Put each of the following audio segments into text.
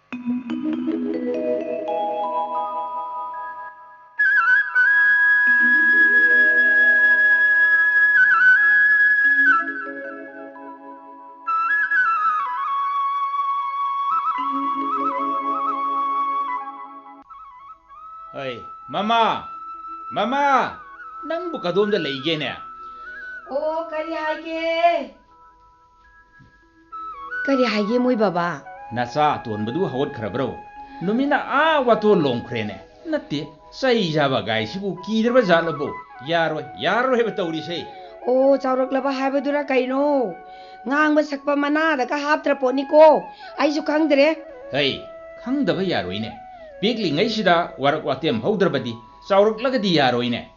Hey, Mama! Mama! Nang bukadom da leige ne? Oh, kari haige. Kari haige moi baba. Nasa tuan badu hawat kharabro. Numina wato long krene. Natti sai jaba gai sibu kidraba jalabo. Yaro heba tawri se. Oh, chawrak laba haibadura kaino. Ngang ba sakpa mana da ka haptra poni ko. Ai su khangdre. Hey, khangdaba yaro ine. Bigli ngai sida warak watem haudrabadi. Chawrak lagadi yaro ine.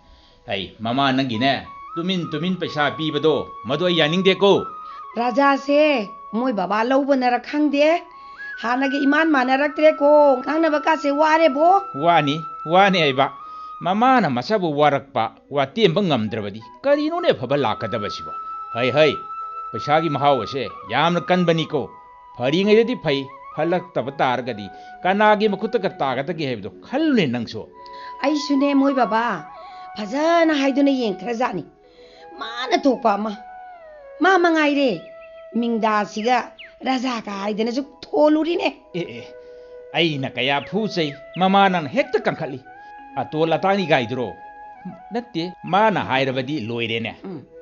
Hey, Mama nangine. Tumin paisa pibado. Mado yaning deko. Raja se moi baba lauba nara khangde. Hanage iman manaraktre ko. Ngang na baka se ware bo. Wani aiba. Mama na masabu warakpa watem bangamdrabadi. Karino ne phaba lakadabasibo. Hai. Paisa gi mahau ase yamna kanbani ko. Phari ngai dadi phai. Halak tabatar gadi. Kanagi makuta ka tagata gi hebdo. Khalne nangso. Ai sune moi baba. Phajana haiduna yeng khrajani. Mana thokpa ma. Ma mangai re. Mingda siga raja ka haidana ju tholuri ne. Ai na kaya phusai mama nan hekta kankhali. Atola tani gaidro. Natte mana hairabadi loire ne.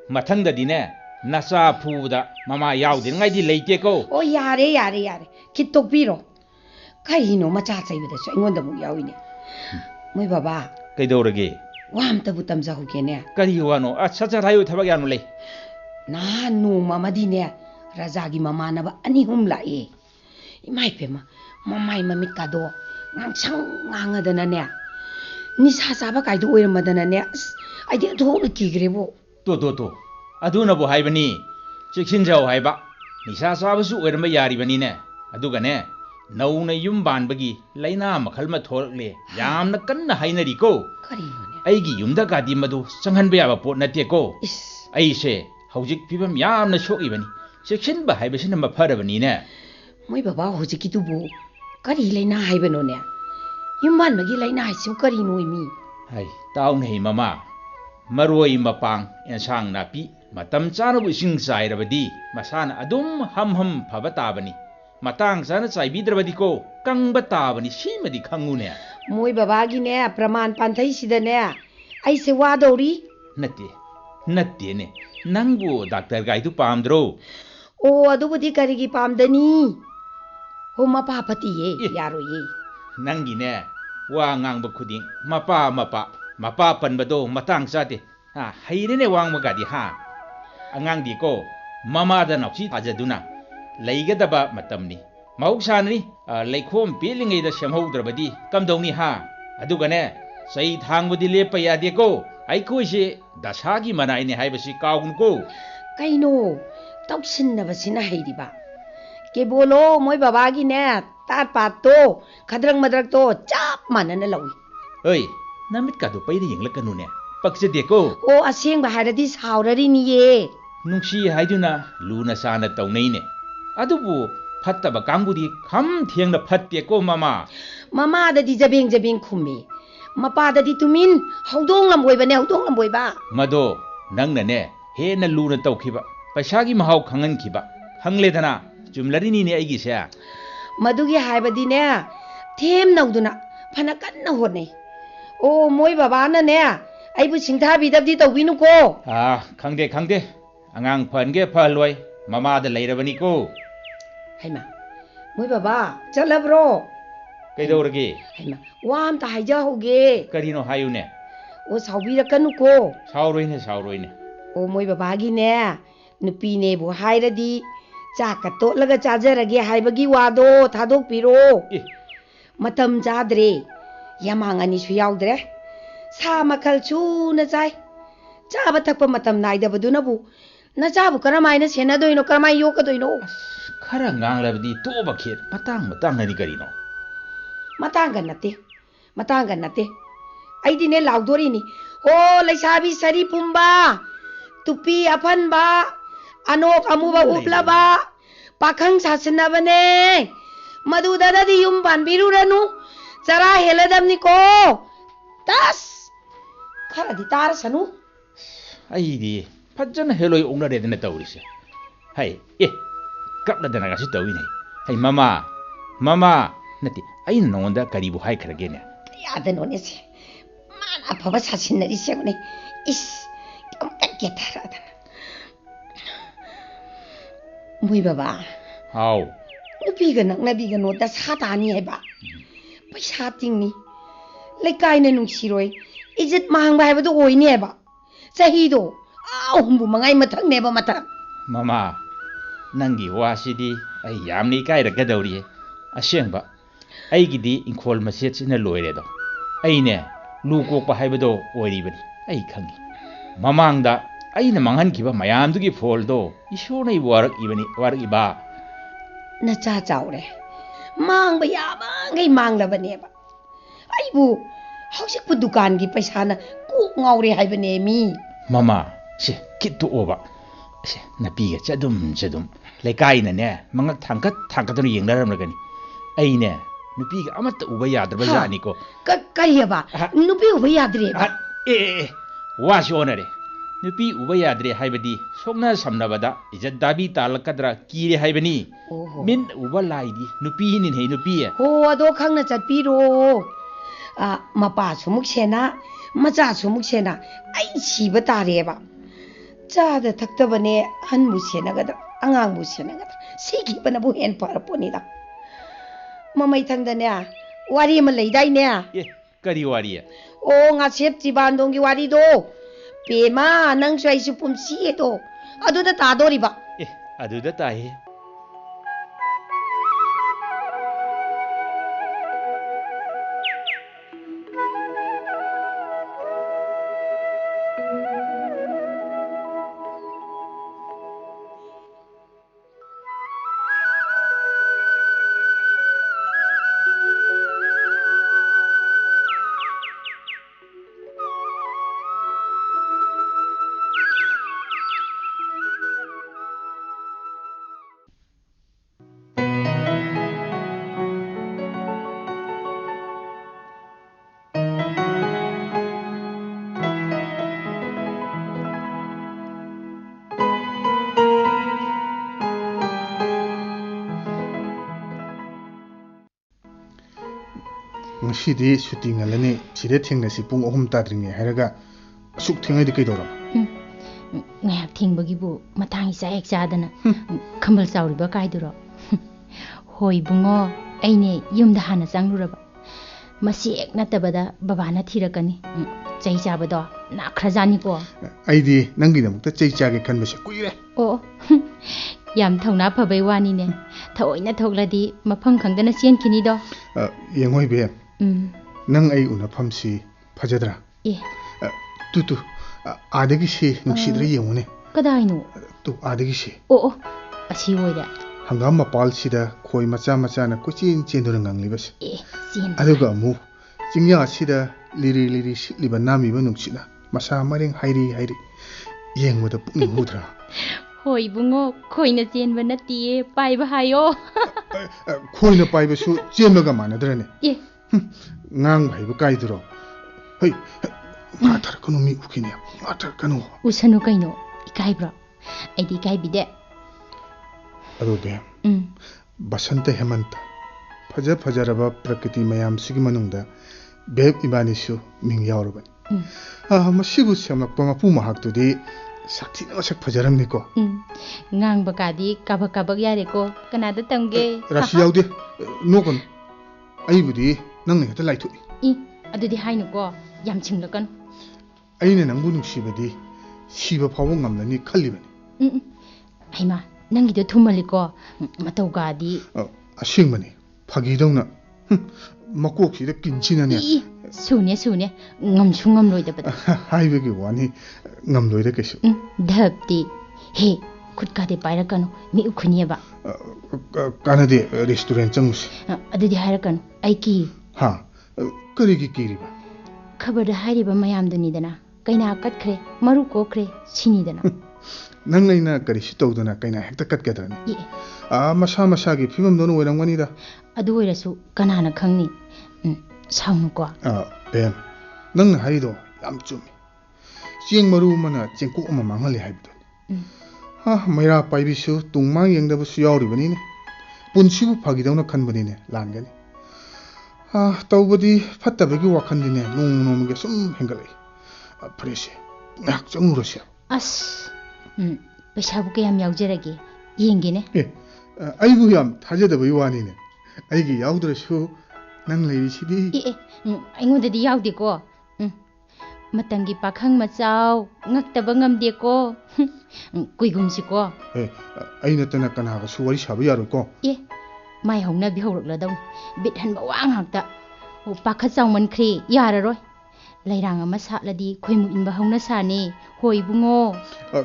Mathangdadi ne. Nasa phuda mama yaudin ngai di leite ko. Oh yare. Kitok biro. Kaino macha chaibada so ingonda mu yawine. Moi baba. Kaidorage. Wam tabu tamja huke ne. Kari wano sacha rayo thabak yanu le. Na no mamadi ne. Rajagi mama na ba ani hum lae. Imai pema. Mamai mamit kado. Ngang sang ngangadana ne. Nisa saba kaidu oiramadana ne. Ai de thok kigrebo. To. Aduna bo haibani. Chikhinjau haiba. Nisa saba su oirama yari bani ne. Aduga ne. Nauna yum banbagi laina makhal ma thorle. Yamna kanna hainari ko. Karino ne. Aigi yumda gadi madu sanghanba yaba pot nate ko. Ai se hojik pibam yamna shokibani. Chikhinba haibasina mafarabani ne. Moi baba hojiki tubu. Kari laina haibano ne. Yumban magi laina haisu karino imi. Hai, taw nei mama. Maroi mapang ensang napi. Matam chana bu sing sairabadi. Masana adum ham phaba tabani. Matang sana chaibidrabadi ko kangba tabani simadi khangune. Moi baba gi ne praman panthai sida ne. Ai se wa dori. Natte ne. Nangbu doctor gaidu pamdro. O adubudi karigi pamdani. Ho mapa pati ye yaro ye. Nangi ne wa ngangba khuding mapa panbado matang sate. Ha hairene wang magadi ha. Angang di ko mama da nausi ajaduna. Laigadaba matamni. Mahuksanani laikhom pilingay da semhaudrabadi kamdawni ha. Adugane sai thangbudi lepa yade ko. Ai koise dasagi manaine haibasi kaun ko. Kaino tawsinnabasina hairiba. Ke bolo moi baba gi ne tat pat to khadrang madrak to chap manana lawi. Oi namit ka do paida yenglakanu ne. Paksade ko. O aseng ba haradi saurari ni ye. Nungsi haiduna luna sana tawnai ne. Adubu fattaba kangudi kham thiengna phatte ko mama. Mama da di jabeng khumi. Mapa da di tumin haudong lamboi ba. Mado nangna ne he na luna tawkhiba. Paisagi mahau khangan khiba. Hangledana chumlarini ne aigi se. Madugi haibadi ne them nauduna phana kanna honai. O moi baba na ne aibu singtha bidabdi tawbinu ko. Khangde. Angang phange phaloi mama da leirabani ko. Haima moi baba chalabro. Kaidorage. Haima wam ta haija hoge. Karino hayune. O saubirakanu ko. Sauroine. O moi baba gi ne nupi ne bu hairadi chaka totlaga chajarage haibagi wado thadok piro. Matam chadre yamangani su yaudre. Sa makal chu na chai. Chaba thakpa matam naidabaduna bu na chabu karamaina senadoino karamai yokadoino. Khara nganglabdi toba khet matang nani karino. Matanga nate. Aidi ne laudori ni. O laisabi sari pumba. Tupi apan ba. Anok amuba upla ba. Pakhang sasanaba ne. ꯃꯗꯨꯗꯗꯤ ꯌꯨꯝ ꯄꯥꯟꯕꯤꯔꯨꯔꯅꯨ ꯆꯔꯥ ꯍꯦꯜꯂꯗꯝꯅꯤꯀꯣ touch ꯈꯔꯗꯤ ꯇꯥꯔꯁꯅꯨ ꯑꯩꯗꯤ ꯐꯖꯅ ꯍꯦꯂꯣꯏ ꯑꯣꯛꯅꯔꯦꯗꯅ ꯇꯧꯔꯤꯁꯦ ꯍꯩ ꯀꯞꯂꯗꯅ ꯉꯁꯤ ꯇꯧꯏꯅꯦ ꯍꯩ ꯃꯃꯥ ꯅꯠꯇꯦ ꯑꯩꯅ ꯅꯉꯣꯟꯗ ꯀꯔꯤꯕꯨ ꯍꯥꯏꯈ꯭ꯔꯒꯦꯅꯦ ꯌꯥꯗꯅꯣꯅꯦꯁꯦ ꯃꯥꯅ ꯑꯐꯕ ꯁꯥꯁꯤꯟꯅꯔꯤꯁꯦꯕꯅꯦ ꯏꯁ ꯀꯝꯇ ꯀꯦꯊꯔꯗꯅ ꯃꯣꯏ ꯕꯕꯥ ꯍꯥꯎ ꯅꯨꯄꯤꯒ ꯅꯛꯅꯕꯤꯒꯅꯣ ꯗꯁꯥ ꯇꯥꯅꯤ ꯍꯥꯏꯕ ꯄꯩꯁꯥ ꯇꯤꯡꯅꯤ ꯂꯩꯀꯥꯏꯅ ꯅꯨꯡꯁꯤꯔꯣꯏ ꯏꯖꯠ ꯃꯥꯡꯕ ꯍꯥꯏꯕꯗꯣ ꯑꯣꯏꯅꯤ ꯍꯥꯏꯕ ꯆꯍꯤꯗꯣ 65 ꯃꯊꯪꯅꯦꯕ ꯃꯊꯪ ꯃꯃꯥ ꯅꯪꯒꯤ ꯋꯥꯁꯤꯗꯤ ꯑꯩ ꯌꯥꯝꯅ ꯏꯀꯥꯏꯔꯛꯀꯗꯧꯔꯤꯌꯦ ꯑꯁꯦꯡꯕ ꯑꯩꯒꯤꯗꯤ ꯏꯪꯈꯣꯜ ꯃꯆꯦꯠꯁꯤꯅ ꯂꯣꯏꯔꯦꯗꯣ ꯑꯩꯅꯦ ꯂꯨ ꯀꯣꯛꯄ ꯍꯥꯏꯕꯗꯣ ꯑꯣꯏꯔꯤꯕꯅꯤ ꯑꯩ ꯈꯪꯉꯤ ꯃꯃꯥꯡꯗ ꯑꯩꯅ ꯃꯥꯡꯍꯟꯈꯤꯕ ꯃꯌꯥꯝꯗꯨꯒꯤ ꯐꯣꯜꯗꯣ ꯏꯁꯣꯔꯅ ꯋꯥꯔꯛꯏꯕ ꯅꯆꯥ ꯆꯥꯎꯔꯦ ꯃꯥꯡꯕ ꯌꯥꯕꯉꯩ ꯃꯥꯡꯂꯕꯅꯦꯕ ꯑꯩꯕꯨ ꯍꯧꯖꯤꯛꯄꯨ ꯗꯨꯀꯥꯟꯒꯤ ꯄꯩꯁꯥꯅ ꯀꯣꯛ ꯉꯥꯎꯔꯦ ꯍꯥꯏꯕꯅꯦ ꯃꯤ ꯃꯃꯥ ꯁꯤ ꯈꯤꯠꯇꯣꯛꯑꯣꯕ ꯅꯨꯄꯤꯒ ꯆꯗꯨꯝ ꯂꯩꯀꯥꯏꯅꯅꯦ ꯃꯉꯛ ꯊꯥꯡꯒꯠꯇꯨꯅ ꯌꯦꯡꯅꯔꯝꯂꯒꯅꯤ ꯑꯩꯅꯦ ꯅꯨꯄꯤꯒ ꯑꯃꯠꯇ ꯎꯕ ꯌꯥꯗ꯭ꯔꯕ ꯖꯥꯠꯅꯤꯀꯣ ꯀꯔꯤꯕ ꯅꯨꯄꯤ ꯎꯕ ꯌꯥꯗ꯭ꯔꯦꯕ ꯋꯥꯁꯤ ꯑꯣꯟꯅꯔꯦ ꯅꯨꯄꯤ ꯎꯕ ꯌꯥꯗ꯭ꯔꯦ ꯍꯥꯏꯕꯗꯤ ꯁꯣꯛꯅ ꯁꯝꯅꯕꯗ ꯏꯖꯠ ꯗꯥꯕꯤ ꯇꯥꯜꯂꯛꯀꯗ꯭ꯔꯥ ꯀꯤꯔꯦ ꯍꯥꯏꯕꯅꯤ ꯃꯤꯟ ꯎꯕ ꯂꯥꯏꯗꯤ ꯅꯨꯄꯤꯅꯤꯅꯦ ꯅꯨꯄꯤ ꯍꯣ ꯑꯗꯣ ꯈꯪꯅ ꯆꯠꯄꯤꯔꯣ ꯃꯄꯥꯁꯨ ꯑꯃꯨꯛ ꯁꯦꯟꯅ ꯃꯆꯥꯁꯨ ꯑꯃꯨꯛ ꯁꯦꯟꯅ ꯑꯩ ꯁꯤꯕ ꯇꯥꯔꯦꯕ ꯆꯥꯗ ꯊꯛꯇꯕꯅꯦ ꯑꯍꯟꯕꯨ ꯁꯦꯟꯅꯒꯗ꯭ꯔꯥ ꯑꯉꯥꯡꯕꯨ ꯁꯦꯟꯅꯒꯗ꯭ꯔꯥ ꯁꯤꯈꯤꯕꯅꯕꯨ ꯍꯦꯟ ꯐꯔꯄꯣꯠꯅꯤꯗ ꯃꯃꯩꯊꯪꯗꯅꯦ ꯋꯥꯔꯤ ꯑꯃ ꯂꯩꯗꯥꯏꯅꯦ ꯀꯔꯤ ꯋꯥꯔꯤ ꯑꯣ ꯉꯥꯁꯦꯞ ꯆꯤꯕꯥꯟꯗꯣꯡꯒꯤ ꯋꯥꯔꯤꯗꯣ ꯄꯦꯃ ꯅꯪꯁꯨ ꯑꯩꯁꯨ ꯄꯨꯟꯁꯤꯗꯣ ꯑꯗꯨꯗ ꯇꯥꯗꯣꯔꯤꯕ ꯑꯗꯨꯗ ꯇꯥꯏꯌꯦ ꯉꯁꯤꯗꯤ ꯁꯨꯇꯤ ꯉꯜꯂꯅꯤ ꯁꯤꯗ ꯊꯦꯡꯅꯁꯤ ꯄꯨꯡ 3 ꯇꯥꯗ꯭ꯔꯤꯉꯩ ꯍꯥꯏꯔꯒ ꯑꯁꯨꯛ ꯊꯦꯡꯉꯩꯗꯤ ꯀꯩꯗꯧꯔꯕ ꯉꯥꯏꯍꯥꯛ ꯊꯦꯡꯕꯒꯤꯕꯨ ꯃꯇꯥꯡ ꯆꯥ ꯍꯦꯛ ꯆꯥꯗꯅ ꯈꯝꯕꯜ ꯆꯥꯎꯔꯤꯕ ꯀꯥꯏꯗꯨꯔꯣ ꯍꯣꯏ ꯕꯨꯡꯉꯣ ꯑꯩꯅꯦ ꯌꯨꯝꯗ ꯍꯥꯟꯅ ꯆꯪꯂꯨꯔꯕ ꯃꯁꯤ ꯍꯦꯛ ꯅꯠꯇꯕꯗ ꯕꯕꯥꯅ ꯊꯤꯔꯛꯀꯅꯤ ꯆꯩ ꯆꯥꯕꯗꯣ ꯅꯥꯈ꯭ꯔꯖꯥꯅꯤꯀꯣ ꯑꯩꯗꯤ ꯅꯪꯒꯤꯗꯃꯛꯇ ꯆꯩ ꯆꯥꯒꯦ ꯈꯟꯕꯁꯦ ꯀꯨꯏꯔꯦ ꯑꯣ ꯌꯥꯝ ꯊꯧꯅꯥ ꯐꯕꯩ ꯋꯥꯅꯤꯅꯦ ꯊꯑꯣꯏꯅ ꯊꯣꯛꯂꯗꯤ ꯃꯐꯝ ꯈꯪꯗꯅ ꯆꯦꯟꯈꯤꯅꯤꯗꯣ ꯌꯦꯡꯉꯣꯏꯕꯦ ꯅꯪ ꯑꯩ ꯎꯅꯐꯝꯁꯤ ꯐꯖꯗ꯭ꯔꯥ ꯇꯨ ꯑꯥꯗꯒꯤꯁꯤ ꯅꯨꯡꯁꯤꯗ꯭ꯔꯥ ꯌꯦꯡꯉꯨꯅꯦ ꯀꯗꯥꯏꯅꯣ ꯇꯨ ꯑꯥꯗꯒꯤꯁꯤ ꯑꯣ ꯑꯁꯤ ꯑꯣꯏꯔꯦ ꯍꯪꯒꯥꯝ ꯃꯄꯥꯜꯁꯤꯗ ꯈꯣꯏ ꯃꯆꯥ ꯃꯆꯥꯅ ꯀꯣꯏꯆꯦꯟ ꯆꯦꯟꯗꯨꯅ ꯉꯪꯂꯤꯕꯁꯦ ꯆꯦꯟ ꯑꯗꯨꯒ ꯑꯃꯨꯛ ꯆꯤꯡꯌꯥꯁꯤꯗ ꯂꯤꯔꯤ ꯂꯤꯔꯤ ꯁꯤꯠꯂꯤꯕ ꯅꯥꯝꯃꯤꯕ ꯅꯨꯡꯁꯤꯠꯅ ꯃꯁꯥ ꯃꯔꯦꯡ ꯍꯥꯏꯔꯤ ꯌꯦꯡꯕꯗ ꯄꯨꯛꯅꯤꯡ ꯍꯨꯗ꯭ꯔꯥ ꯍꯣꯏ ꯕꯨꯡꯉꯣ ꯈꯣꯏꯅ ꯆꯦꯟꯕ ꯅꯠꯇꯤꯌꯦ ꯄꯥꯏꯕ ꯍꯥꯏꯌꯣ ꯈꯣꯏꯅ ꯄꯥꯏꯕꯁꯨ ꯆꯦꯟꯕꯒ ꯃꯥꯟꯅꯗ꯭ꯔꯅꯦ ꯉꯥꯡꯕ ꯍꯩꯕ ꯀꯥꯏꯗꯨꯔꯣ ꯍꯩ ꯉꯥꯊꯔꯛꯀꯅꯨ ꯃꯤ ꯎꯈꯤꯅꯦ ꯉꯥꯊꯔꯛꯀꯅꯨ ꯎꯁꯅꯨ ꯀꯩꯅꯣ ꯏꯀꯥꯏꯕ꯭ꯔꯣ ꯑꯩꯗꯤ ꯏꯀꯥꯏꯕꯤꯗꯦ ꯑꯗꯨꯗꯤ ꯕꯁꯟꯇ ꯍꯦꯃꯟꯇ ꯐꯖꯔꯕ ꯄ꯭ꯔꯀ꯭ꯔꯤꯇꯤ ꯃꯌꯥꯝꯁꯤꯒꯤ ꯃꯅꯨꯡꯗ ꯕꯦꯕ ꯏꯕꯥꯅꯤꯁꯨ ꯃꯤꯡ ꯌꯥꯎꯔꯕꯅꯤ ꯃꯁꯤꯕꯨ ꯁꯦꯝꯂꯛꯄ ꯃꯄꯨ ꯃꯍꯥꯛꯇꯨꯗꯤ ꯁꯥꯊꯤꯅ ꯃꯁꯛ ꯐꯖꯔꯝꯅꯤꯀꯣ ꯉꯥꯡꯕ ꯀꯥꯗꯤ ꯀꯥꯕꯛ ꯌꯥꯔꯦꯀꯣ ꯀꯅꯥꯗ ꯇꯝꯒꯦ ꯔꯥꯁꯤ ꯌꯥꯎꯗꯦ ꯅꯣꯛꯀꯅꯨ ꯑꯩꯕꯨꯗꯤ ꯅꯪꯅ ꯍꯦꯛꯇ ꯂꯥꯏꯊꯣꯛꯏ ꯑꯗꯨꯗꯤ ꯍꯥꯏꯅꯨꯀꯣ ꯌꯥꯝ ꯁꯤꯡꯂꯛꯀꯅꯨ ꯑꯩꯅ ꯅꯪꯕꯨ ꯅꯨꯡꯁꯤꯕꯗꯤ ꯁꯤꯕ ꯐꯥꯎꯕ ꯉꯝꯂꯅꯤ ꯈꯜꯂꯤꯕꯅꯤ ꯍꯩꯃꯥ ꯅꯪꯒꯤꯗꯣ ꯊꯨꯝꯃꯜꯂꯤꯀꯣ ꯃꯇꯧ ꯀꯥꯗꯤ ꯑꯁꯦꯡꯕꯅꯤ ꯐꯥꯒꯤꯗꯧꯅ ꯃꯀꯣꯛꯁꯤꯗ ꯀꯤꯟꯁꯤꯅꯅꯦ ꯁꯨꯅꯦ ꯉꯝꯁꯨ ꯉꯝꯂꯣꯏꯗꯕꯗ ꯍꯥꯏꯕꯒꯤ ꯋꯥꯅꯤ ꯉꯝꯂꯣꯏꯗ ꯀꯩꯁꯨ ꯙꯞꯇꯤ ꯍꯦ ꯈꯨꯠꯀꯥꯗꯤ ꯄꯥꯏꯔꯛꯀꯅꯨ ꯃꯤ ꯎꯈꯨꯅꯦꯕ ꯀꯥꯟꯅꯗꯦ ꯔꯦꯁꯇꯨꯔꯦꯟ ꯆꯪꯉꯨꯁꯤ ꯑꯗꯨꯗꯤ ꯍꯥꯏꯔꯛꯀꯅꯨ ꯑꯩ ꯀꯤ ꯀꯔꯤꯒꯤ ꯀꯤꯔꯤꯕ ꯈꯕꯔꯗ ꯍꯥꯏꯔꯤꯕ ꯃꯌꯥꯝꯗꯨꯅꯤꯗꯅ ꯀꯩꯅꯥ ꯀꯠꯈ꯭ꯔꯦ ꯃꯔꯨ ꯀꯣꯛꯈ꯭ꯔꯦ ꯁꯤꯅꯤꯗꯅ Nang laina kari si tawduna kaina hekta katkadrani. Masa masagi phimam dono oiramganida. Adu oirasu kanana khangni. Saunu ko. Bem. Nang haido yam chumi. Chieng maru mana chengku ama manghali haibdo. Maira paibisu tungmang yengdabusu yauribani ne. Punsibu phagidawna khanbani ne langani. Tawbadi fattabagi wakhandine nong nomge sum hengalai. Prese. Ngak changurosya. Paisabu kayam yaujirage. Yengine. Aigu yam thajadabai wanine. Aigi yaudrasu nang leibisidi. Aingondadi yaudi ko. Matangi pakhang machau ngaktaba ngamde ko. Kuigumsi ko. Aina tana kanaga suwari sabu yaro ko. Mai hongna bi howrokladong. Bit hanba wang hakta. Pakha chawman khri yararoi. Lairang ama satladi khoimu inba hongna sane. Hoi bungo.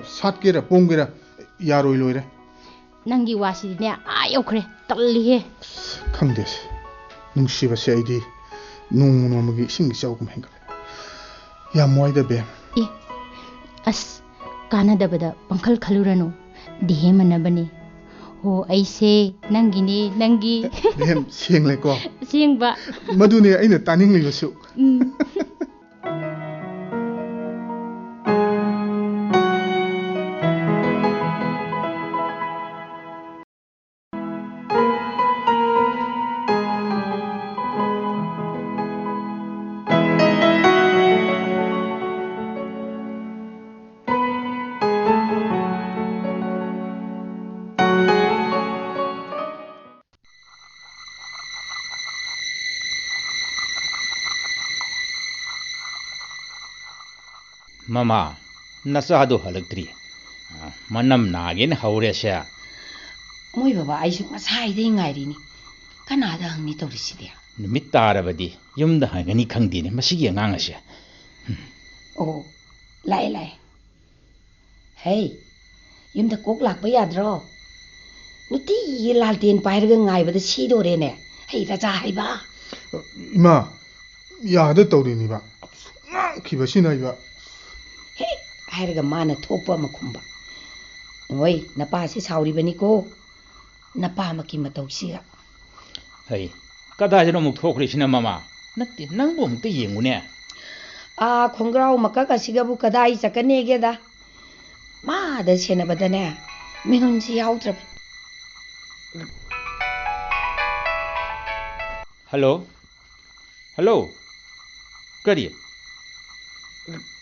Satkera pongera yaroi loire. Nangi wasidine yaukhre talli he. Khangdes. Nungsibase aidi nong nomagi singi chawgum hengal. Yam waida be. Kanadabada pangkhal khalurano. Dihe manabani. Ho aise nangine nangi. Dem siengle ko. Siengba. Madune aina taning libasu. Mama, nasado halagtri. Manam nagin hauresya. Moi baba aisu masai dei ngairi ni. Kanada hangni tawriside. Numit tarabadi yumda hangani khangdine masigi angangasya. Lai. Hey, yumda kok lakba yadro. Nuti lalten pairga ngaibada sidore ne. Hey raja haiba. Ima yada tawrini ba. Kibasina iba. Hey, hairga mana thopa makhumba. Oi, napa si sauri bani ko. Napa maki matausiga. Hey, kada jano muk thokrisina mama. Natti nangbo mukta yengune. Khongrau makaka sigabu kadai sakane geda. Ma da sena badane. Mihunji yautrab. Hello.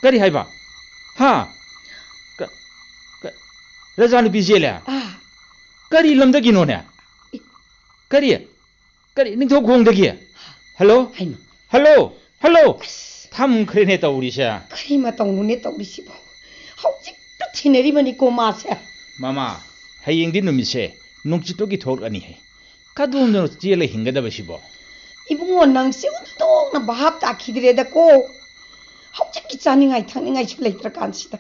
Kari haiba. Rajani bijele. Kari lamdagi ne. Kari ning thokhongdagi. Hello. Tham khrene tawrisha. Kari ma tawnu ne tawrisibo. Hojik ta thinari bani ko ma se. Mama, hayeng din numise nungchitogi thorani hai. Kadum no chele hingadabasibo. Ibungo nang se undong na bahap ta khidre da ko. Hojik ki chaningai thangningai su leitra kansida.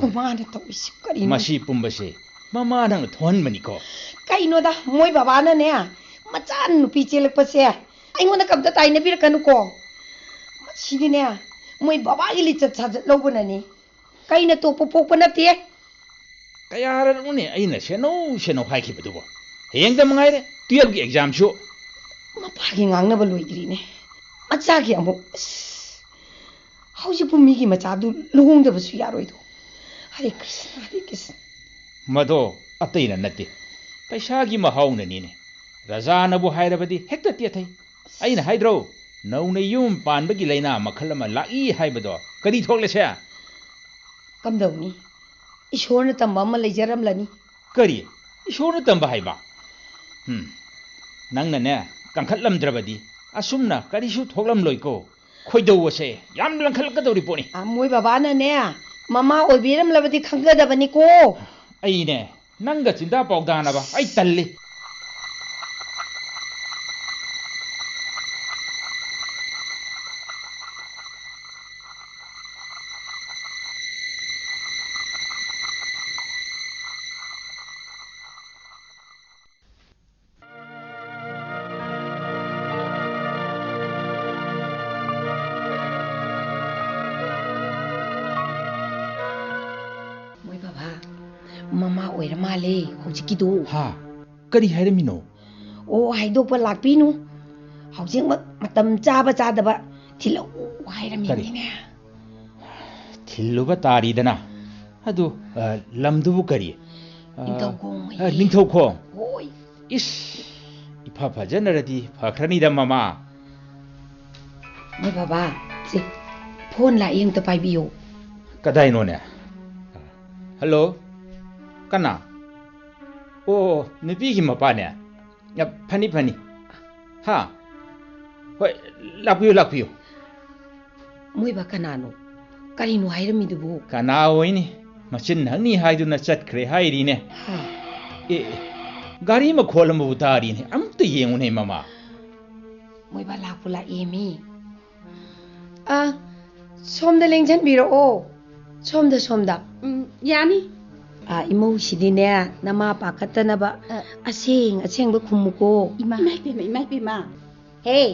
Ko ma na tawrisi kari. Masi pumbase. Mama nang thon mani ko. Kaino da moi baba na ne. Machan nupi chelak pase. Aingona kabda taina bir kanu ko. Machidi ne. Moi baba ili chat lobuna ni. Kaina to popok na te. Kayara une aina seno haikibadubo. Hayengda mangaire 12 gi exam shu. Mapagi ngangna ba loidri ne. Machagi amu. Hauji pumigi machadu luhungda basu yaroido. Hare Krishna. Mado ataina natti. Paisagi mahauna nine. Rajana bu hairabadi hekta tiathai. Aina haidro. Nauna yum panbagi laina makhalama lai haibado. Kadi thoklesya. Kamdauni. Ishorna tamba ama leijaramlani. Kari. Ishorna tamba haiba. Nangna ne kankhatlamdrabadi asumna karisu thoklam loiko. Khoidau ase yam langkhalkadori poni. Moi baba na ne mama obiram labadi khanggadabani ko. Aine nanga chinda pawdana ba ai talli. oira male hojiki do ha kari hairemino o haidokpa lakpinu hojik matam chaba chadaba thilo hairami thilluba taridana adu lamdubu kari ningthau hoi is ipa phajanaradi phakhrani da mama moi baba se phone la yeng to pai biyo kadai no ne hello kana o nupi gi mapa ne ya phani ha hoi lakpiyo moi ba kanano kari no hairami dubu kana oini machin hangni haiduna chatkhre hairi ne e gari ma kholam bu tari ne amta yengu ne mama moi ba lakpula emi somda lengjan biro o somda yani imo sidine nama pakatana ba aseng ba khumuko imai pima hey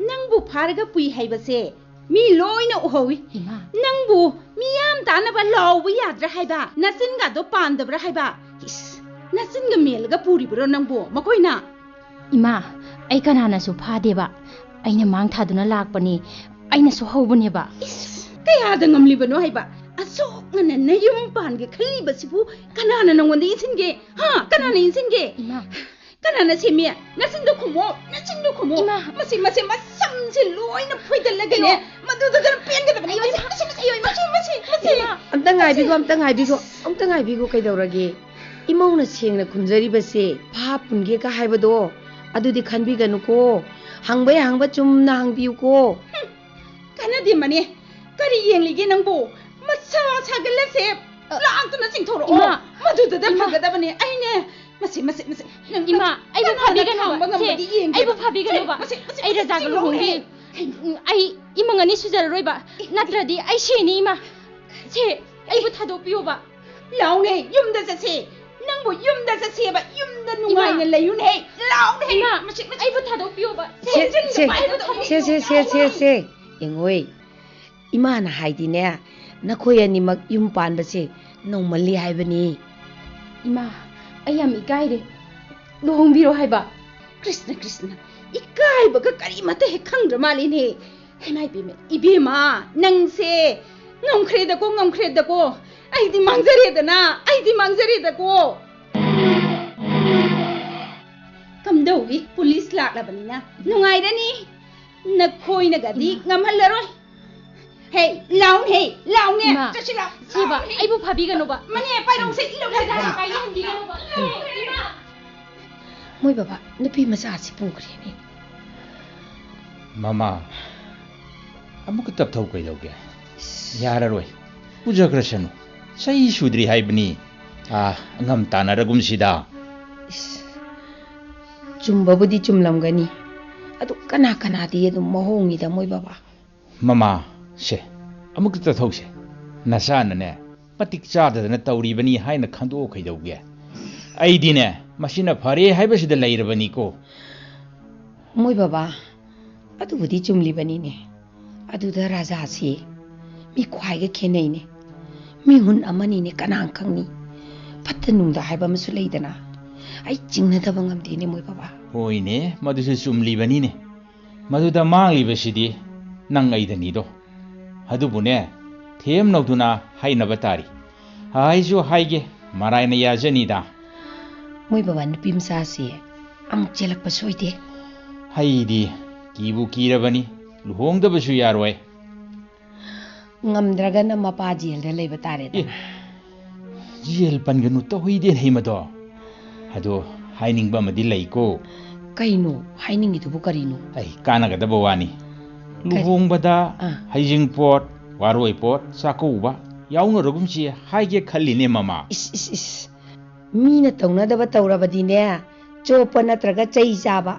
nangbu pharaga pui haibase mi loina uhowi nangbu miyam tana ba lawu yadra haiba nasin ga do pandabra haiba nasin ga melga puri bro nangbu makoina ima ai kanana su phade ba aina mang thaduna lakpani aina su hobune ba kaya da ngamli bano haiba asok ngana nayum pan ge khali basibu kanana nangwanda insinge ha kanana insinge kanana semia nasin do khumo masi masam se loina phoida lagane madu da gar pen ga da masi amta ngai bigo kai daurage imongna sengna khumjari base pha punge ka haibado adudi khanbi ganu ko hangba chumna hangbiu ko kanadi mane kari yenglige nangbo masa sagala se laantuna singthoro madu da phagada bane aine masi ima ai bu phabi ga no ai bu phabi ga no ba ai raja ga lu hongi ai imangani sujar roi ba natradi ai sheni ima se ai bu thado piyo ba laune yumda se nangbo yumda se ba yumda nungai ne layun he laune ima ai bu thado piyo ba se engoi imana haidine nakhoi animak yum panbase nomali haibani ima ayam ikai de lohongbiro haiba krishna ikai baga kari mate he khangra malin he hemai be me ibema nangse ngamkhre da ko aidi mangzare da ko kamdawi police lak la banina nungai rani nakhoi na gadi ngamhallaroi hey laun ne chachila siba ai bu phabi ga no ba mane pai rong se ilo da kai yan di ga no ba moi baba nupi macha si pukre ni mama amuk tap thau kai doge yara roi puja krishanu sai sudri haibni ngam tanaragum sida chumbabudi chumlamgani adu kana di adu mohongi da moi baba mama se amuk ta thau se nasana ne patik chada na tawri bani haina khando khai doge ai dine masina phare haibasida lairabani ko moi baba adu budi chumli bani ne adu da raja si mi khwai ga khenai ne mi hun amani ne kanang khangni patanung da haiba masu leidana ai chingna da bangam di ne moi baba hoi ne madu se chumli bani ne madu da mangi basidi nang ai da ni do adu bune them noduna haina batari hai jo haige marai na yajani da moi baba ni pimsa si amuk chelak pa soide haidi kibu kirabani luhong da basu yaroi ngamdraga na mapa jel da lei batare da jel panganu to hoide nei mado ado haining ba madi lei ko kaino haining itu bu karino ai kana ga da bawani luhong bada haijing pot waroi pot sakuba yauna rogumchi haige khalli ne mama is mina tongna da ba tawrabadi ne chopa natraga chai jaba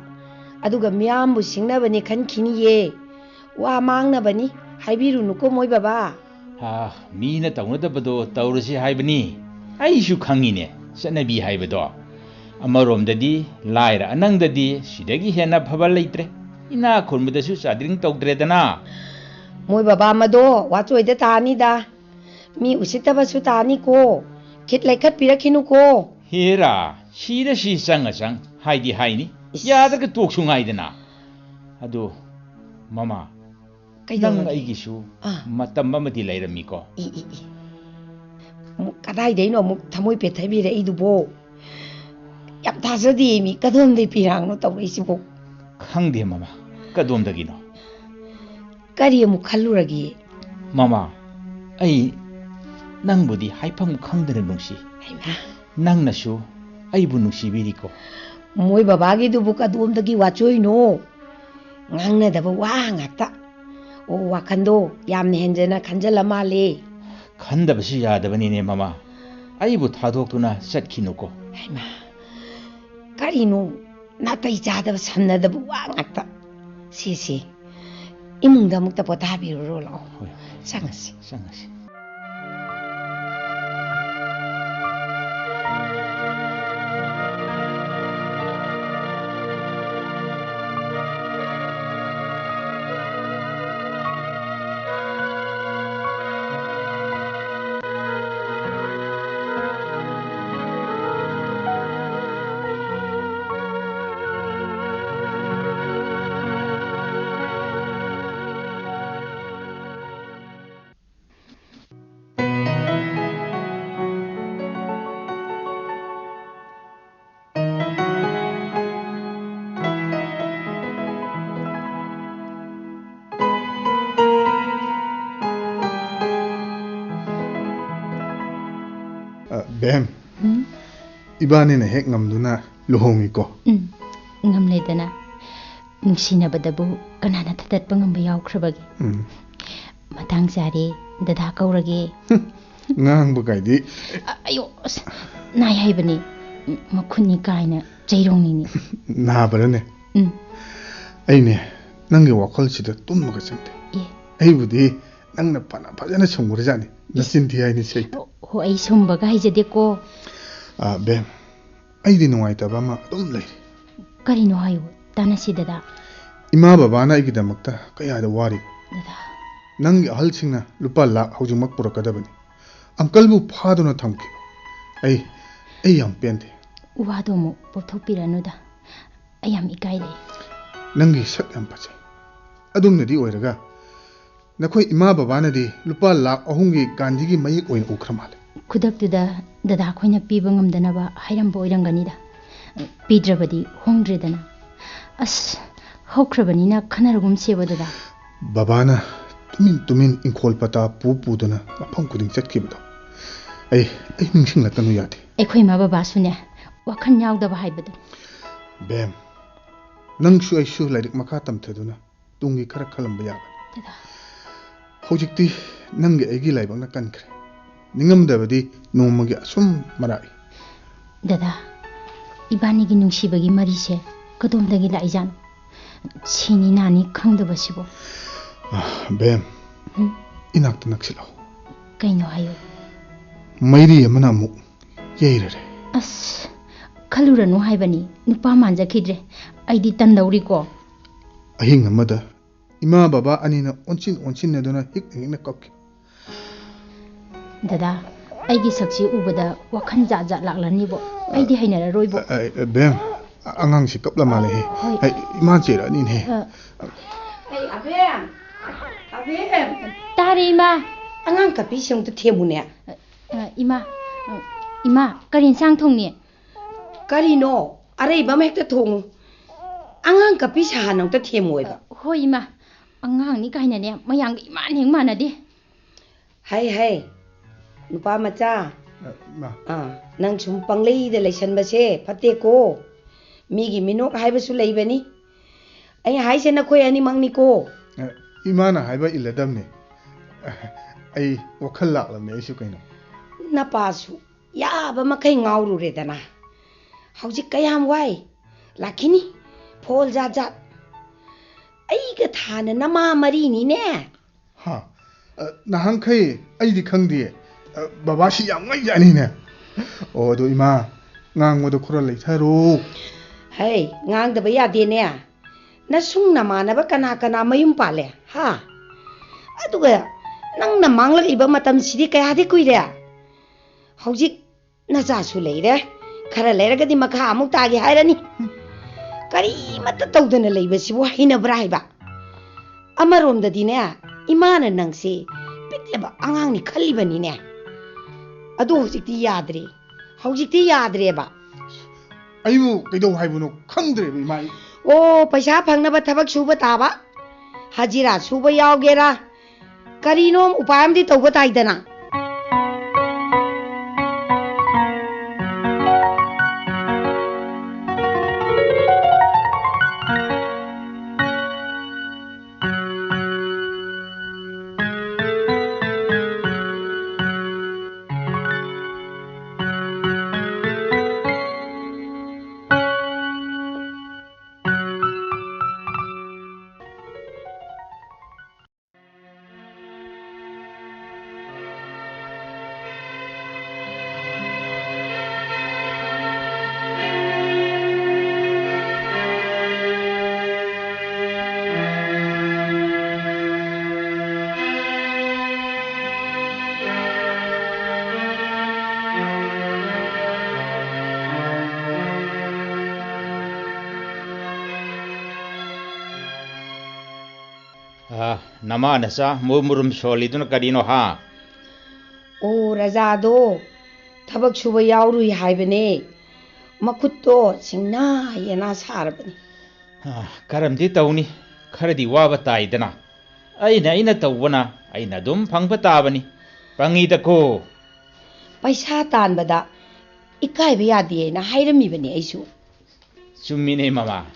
aduga miyam bu singna bani khan khini ye wa mangna bani haibiru nuko moi baba mina tongna da bado tawrasi haibani ai shu khangi ne sanabi haibado amarom dadi laira anang dadi sidagi hena phaba leitre ina khurmada su sadring tawdre dana moi baba mado wa choi da tani da mi usita ba su tani ko khit lai khat pirakinu ko Hera, shida shi sanga sang, haidi haini, yada ka tok sungai dana. Ado, mama, nang aigi su, matam mamati lairami ko. Kadai dai no muk thamoi pe thabi re idubo. Yam thajadi mi kadom dei pirang no tawri sibo. Khangde mama, kadom dagino. Kari mu khalluragi. Mama, ai nang budi haipam khangdana nungsi. Aima. Nang nasu, ai bu nungsi biriko. Moi babagi dubu kadom dagi wachoi no. Ngang na daba wa ngata. O wakando yam ne henjana khanjala male. Khandabasi yadabani mama. Ai bu thadokuna satkinuko. Aima. Karino natai jadaba sanna daba wa ngata. Si. Imungda mukta pothabiro lo. Sangasi. Bem, ibani na hek ngamduna luhongi ko. Ngamledana, nungsinabadabu kanana tatatpa ngamba yaukhrabagi. Matang sari dada kaurage. Ngang bagaidi. Ayo, nai haibani makhuni kaina jairongni ni. Na barane. Aine nangi wakhal sida tummaga chante. Ai budi nangna phajana chongurjani. Nasinthi aini sei. Ho ai sumbaga haijade ko. Bem, ai di nuaitaba ma dum lei. Karino hayo tanasi dada. Ima babana igidamakta kaya da wari. Dada. Nangi ahal singna lupa lak haujumak purakadabani. Uncle bu phaduna thamki. Ai yam pente. Wado mo pothopiranu da. Ai yam ikai le. Nangi sak yam pache. Adum nadi oiraga. Nakoi ima babana di lupa lak ahungi Gandhi gi mayik oin ukramale. Kudak tuda dada khoina piba ngamdanaba hairambo oiranganida. Pidrabadi hongdredana. As hokrabanina khanaragum seba dada. Babana tumin inkol pata puduna mapam kuding chatkibado. Ai ningsing latanu yate. Ekhoi ma baba sune wakhan yaudaba haibadu. Bem. Nangshu aishu lairik makha tamthaduna tungi khara khalamba yaga. Dada. Hojikti nangi aigi laibang na kankre. Ningamdabadi nomagi asum marai. Dada, ibani gi nungsibagi marise kadomdagi laijano. Chini nani khangdabasibo. Bem. Inakta naksilo. Kaino hayo. Mairi amana mu yeirare. As khaluranu haibani nupa manjakidre aidi tandawri ko. Ahing amada ima baba anina onchin naduna hik na kokki. Dada, aigi saksi ubada wakhan ja laklani bo. Aidi hainara roibo. Bem, angang si kapla male he. Ai iman chera nin he. Ai abem. Tari ima. Angang kapi song tu themune. Ima, karin sang thongni. Karino, arai bam hekta thong. Angang kapi sa nang ta themoi ba. Hoi ima. Angang ni kaina ne mayang iman heng manadi. Hai. Nupa macha. Ma. Nang sum panglei de laisan base phate ko. Migi minok haibasu leibani. Ai haise na khoi ani mangni ko. Imana haiba iladamne. Ai wakhal laklam me isu kaino. Na pasu ya ba makai ngauru re dana. Hauji kayam wai. Lakini phol ja. Ai ga thana nama mari ni ne. Ha. Nahang khai ai di khangdi. Baba si yam ngai yani ne. O do ima ngang mo do khura lai tharo. Hey, ngang da ba ya de ne. Na sung na mana ba kana mayum pale. Ha. Aduga nang na manglag iba matam sidi kaya di kuire. Hauji Nazasu leire. Khara leiragadi makha amuk tagi hairani. Kari mata tawdana leibasibu hainabra haiba. Amaromdadi ne imana nangse pitleba angangni khallibani ne. Adu hojikti yadre. Hojikti yadre ba. Ayu kaido haibuno khangdre bi mai. Oh, paisa phangnaba thabak suba taba. Hajira suba yaugera. Karinom upayamdi tawba taidana. Nama nasa murum solidun kadino ha. Oh, Rajado. Thabak suba yauru haibane. Makutto singna yana sarabani. Karamdi tawni kharadi waba taidana. Aina tawwana aina dum phangba tabani. Pangida ko. Paisa tanbada ikaiba yadi na hairamibani aisu. Chumine mama.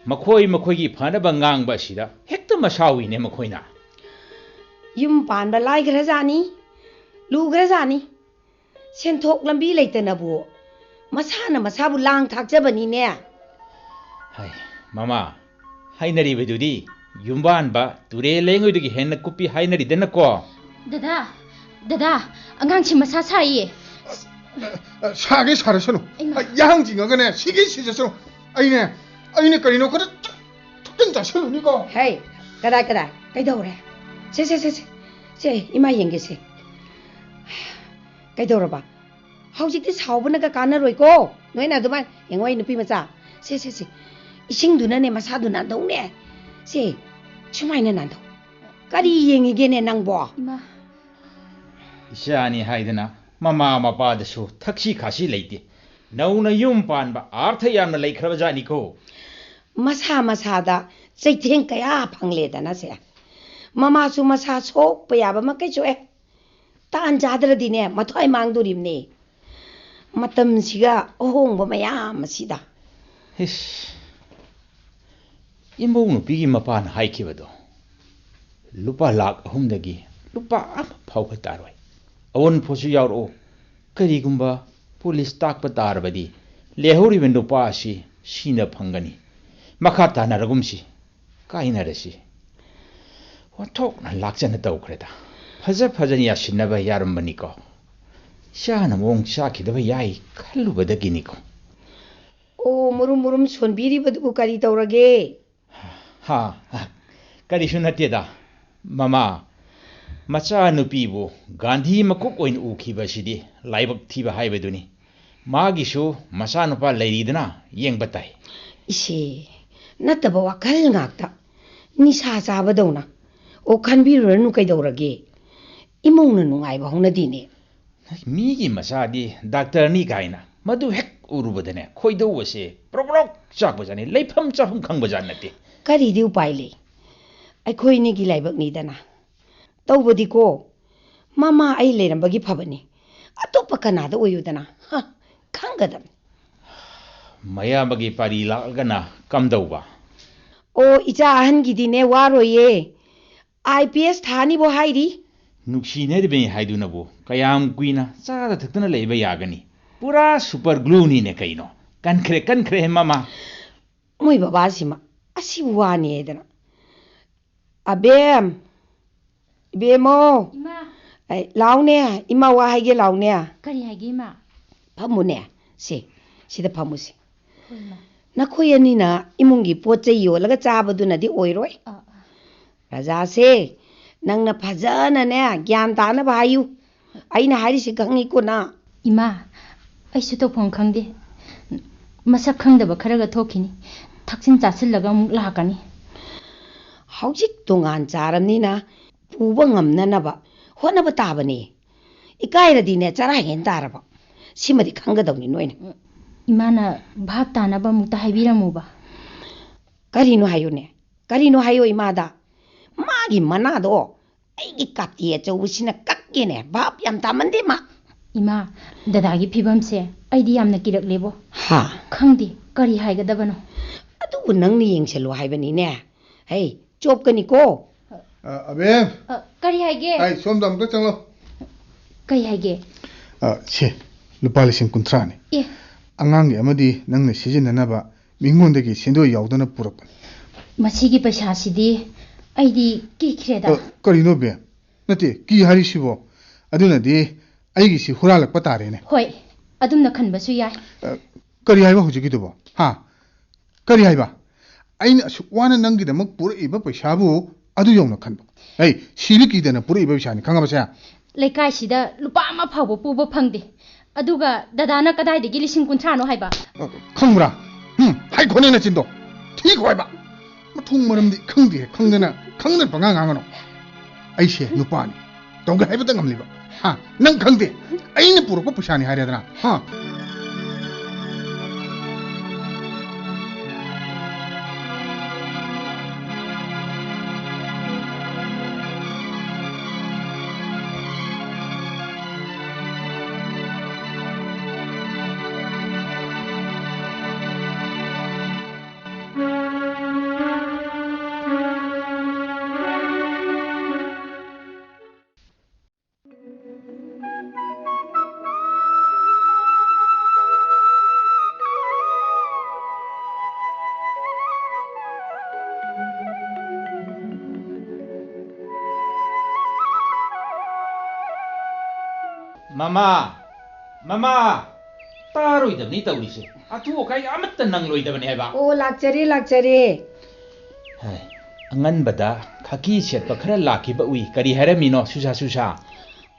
Makhoi phanaba ngang sida hekta masawi ne makhoina. Yum panba lai grajani. Lu grajani. Senthok lambi leitana bu. Masana masabu lang thakjabani ne. Hai mama hainari bedudi yumban ba ture lengoidagi henna kupi hainari dena ko. Dada angang chi masa sai. Sage sarasano. Yang jingagane sige sijaso. Aine karino kada tukten jasalo ni ko. Hey, kada kaidore. Se ima yengese. Kaidore ba. Haujikti saubana ka kana roi ko. Noina duman yengwai nupi macha. Se ising duna ne masa duna dong ne. Se chumaina nando. Kari yengige ne nangbo. Ima Ishani haidana mama mapa dasu thakshi khashi leite. Nauna yum panba artha yamna leikhra jani ko. Masa da chaitheng kaya phangle dana se. Mama su masa sok payaba makai chu e. Tan jadra dine mathai mangdurim ne. Matam siga ohongba mayam sida. Hish. Imbo nupi mapan haikibado. Lupa lak ahumdagi lupa phauka taroi. Awon phosu yauro karigumba police takpa tarbadi lehori wendo pa si sina phangani. Makata na ragumsi kaina resi. Wathok na lakjana tawkreda. Phajani yasinaba yarambani ko. Shana mong sakidaba yai khallubadagini ko. Oh, murum sonbiri badu kari tawrage. Ha, kari sunatida. Mama, macha nupibu Gandhi makuk oin ukhiba sidi laibak thiba haibaduni. Magisu macha nupa leiridana yeng batai. Ise nataba wakal ngakta nisa sabadona o khanbirunu kaidawrage imongna nungaiba honadine migi masadi doctor ni kaina madu hek urubadane khoido wase proprok chakbajani leifam chafum khangbajannate kari di upaile ai ni gi laibak ni dana tawbadi ko mama ai lerambagi phabani atopa kanada oyudana khangadam maya bagi pari lagana kamdauba o icha ahan gidine waroye IPS thani bo hairi nuksi ne be haiduna bo kayam kuina chada thakna leiba yagani pura super glue ni ne kaino kankre mama moi baba sima asi wani edana abem bemo ima ai laune ima wa haige laune kari hagi ma phamune se sida phamuse nakhoi na imungi poche yolaga chabaduna di oiroi raja se nangna phajana ne gyan ta na bhayu aina hari se gangi ko na ima ꯑꯩꯁꯨ ꯇꯧꯐꯝ ꯈꯪꯗꯦ ꯃꯁꯛ ꯈꯪꯗꯕ ꯈꯔꯒ ꯊꯣꯛꯈꯤꯅꯤ ꯊꯛꯆꯤꯟ ꯆꯥꯁꯤꯜꯂꯒ ꯑꯃꯨꯛ ꯂꯥꯛꯀꯅꯤ ꯍꯧꯖꯤꯛ ꯇꯣꯉꯥꯟ ꯆꯥꯔꯕꯅꯤꯅ ꯄꯨꯕ ꯉꯝꯅꯅꯕ ꯍꯣꯠꯅꯕ ꯇꯥꯕꯅꯤ ꯏꯀꯥꯏꯔꯗꯤꯅꯦ ꯆꯔꯥ ꯍꯦꯟ ꯇꯥꯔꯕ ꯁꯤꯃꯗꯤ ꯈꯪꯒꯗꯧꯅꯤ ꯅꯣꯏꯅ ꯏꯃꯥꯅ ꯚꯥꯞ ꯇꯥꯅꯕ ꯑꯃꯨꯛꯇ ꯍꯥꯏꯕꯤꯔꯝꯃꯨꯕ ꯀꯔꯤꯅꯣ ꯍꯥꯏꯌꯨꯅꯦ ꯀꯔꯤꯅꯣ ꯍꯥꯏꯌꯣ ꯏꯃꯥꯗ ꯃꯥꯒꯤ ꯃꯅꯥꯗꯣ ꯑꯩꯒꯤ ꯀꯥꯇꯤ ꯑꯆꯧꯕꯁꯤꯅ ꯀꯛꯀꯦꯅꯦ ꯚꯥꯞ ꯌꯥꯝ ꯇꯥꯃꯟꯗꯦ ꯃꯥ ꯏꯃꯥ ꯗꯗꯥꯒꯤ ꯐꯤꯕꯝꯁꯦ ꯑꯩꯗꯤ ꯌꯥꯝꯅ ꯀꯤꯔꯛꯂꯦꯕꯣ ꯍꯥ ꯈꯪꯗꯦ ꯀꯔꯤ ꯍꯥꯏꯒꯗꯕꯅꯣ ꯑꯗꯨꯕꯨ ꯅꯪꯅ ꯌꯦꯡꯁꯜꯂꯣ ꯍꯥꯏꯕꯅꯤꯅꯦ ꯍꯩ ꯆꯣꯞꯀꯅꯤꯀꯣ ꯑꯕꯦꯝ ꯀꯔꯤ ꯍꯥꯏꯒꯦ ꯑꯩ ꯁꯣꯝꯗ ꯑꯃꯨꯛꯇ ꯆꯪꯂꯣ ꯀꯔꯤ ꯍꯥꯏꯒꯦ ꯁꯦ ꯂꯨꯄꯥ 50,000ꯅꯤ ꯑꯦ ꯑꯉꯥꯡꯒꯤ ꯑꯃꯗꯤ ꯅꯪꯅ ꯁꯤꯖꯤꯟꯅꯅꯕ ꯃꯤꯉꯣꯟꯗꯒꯤ ꯁꯦꯟꯗꯣꯏ ꯌꯥꯎꯗꯅ ꯄꯨꯔꯛꯄꯅꯤ ꯃꯁꯤꯒꯤ ꯄꯩꯁꯥꯁꯤꯗꯤ ꯑꯩꯗꯤ ꯀꯤꯈ꯭ꯔꯦꯗ ꯀꯔꯤꯅꯣ ꯕꯦ ꯅꯠꯇꯦ ꯀꯤ ꯍꯥꯏꯔꯤꯁꯤꯕꯣ ꯑꯗꯨꯅꯗꯤ ꯑꯩꯒꯤꯁꯤ ꯍꯨꯔꯥꯜꯂꯛꯄ ꯇꯥꯔꯦꯅꯦ ꯍꯣꯏ ꯑꯗꯨꯝꯅ ꯈꯟꯕꯁꯨ ꯌꯥꯏ ꯀꯔꯤ ꯍꯥꯏꯕ ꯍꯧꯖꯤꯛꯀꯤꯗꯨꯕꯣ ꯍꯥ ꯀꯔꯤ ꯍꯥꯏꯕ ꯑꯩꯅ ꯑꯁꯨꯛ ꯋꯥꯅ ꯅꯪꯒꯤꯗꯃꯛ ꯄꯨꯔꯛꯏꯕ ꯄꯩꯁꯥꯕꯨ ꯑꯗꯨ ꯌꯧꯅ ꯈꯟꯕ ꯑꯩ ꯁꯤꯕ ꯀꯤꯗꯅ ꯄꯨꯔꯛꯏꯕ ꯄꯩꯁꯥꯅꯤ ꯈꯪꯉꯕꯁꯦ ꯂꯩꯀꯥꯏꯁꯤꯗ ꯂꯨꯄꯥ ꯑꯃ ꯐꯥꯎꯕ ꯄꯨꯕ ꯐꯪꯗꯦ ꯑꯗꯨꯒ ꯗꯗꯥꯅ ꯀꯗꯥꯏꯗꯒꯤ 50,000ꯅꯣ ꯍꯥꯏꯕ ꯈꯪꯕ꯭ꯔꯥ ꯍꯥꯏꯈꯣꯅꯦ ꯅꯆꯤꯟꯗꯣ ꯊꯤꯈꯣ ꯍꯥꯏꯕ ꯃꯊꯣꯡ ꯃꯔꯝꯗꯤ ꯈꯪꯗꯦ ꯈꯪꯗꯅ ꯄꯉꯥꯡ ꯉꯥꯡꯒꯅꯣ ꯑꯩꯁꯦ ꯅꯨꯄꯥꯅꯤ ꯇꯧꯒꯦ ꯍꯥꯏꯕꯇ ꯉꯝꯂꯤꯕ ꯍꯥ ꯅꯪ ꯈꯪꯗꯦ ꯑꯩꯅ ꯄꯨꯔꯛꯄ ꯄꯩꯁꯥꯅꯤ ꯍꯥꯏꯔꯦꯗꯅ ꯍꯥ ꯃꯃꯥ ꯇꯥꯔꯣꯏꯗꯕꯅꯤ ꯇꯧꯔꯤꯁꯦ ꯑꯊꯨ ꯑꯀꯥꯏ ꯑꯃꯠꯇ ꯅꯪꯂꯣꯏꯗꯕꯅꯤ ꯍꯥꯏꯕ ꯑꯣ ꯂꯥꯛꯆꯔꯦ ꯑꯉꯟꯕꯗ ꯈꯥꯀꯤ ꯁꯦꯠꯄ ꯈꯔ ꯂꯥꯛꯈꯤꯕ ꯎꯏ ꯀꯔꯤ ꯍꯥꯏꯔꯝꯃꯤꯅꯣ ꯁꯨꯁꯥ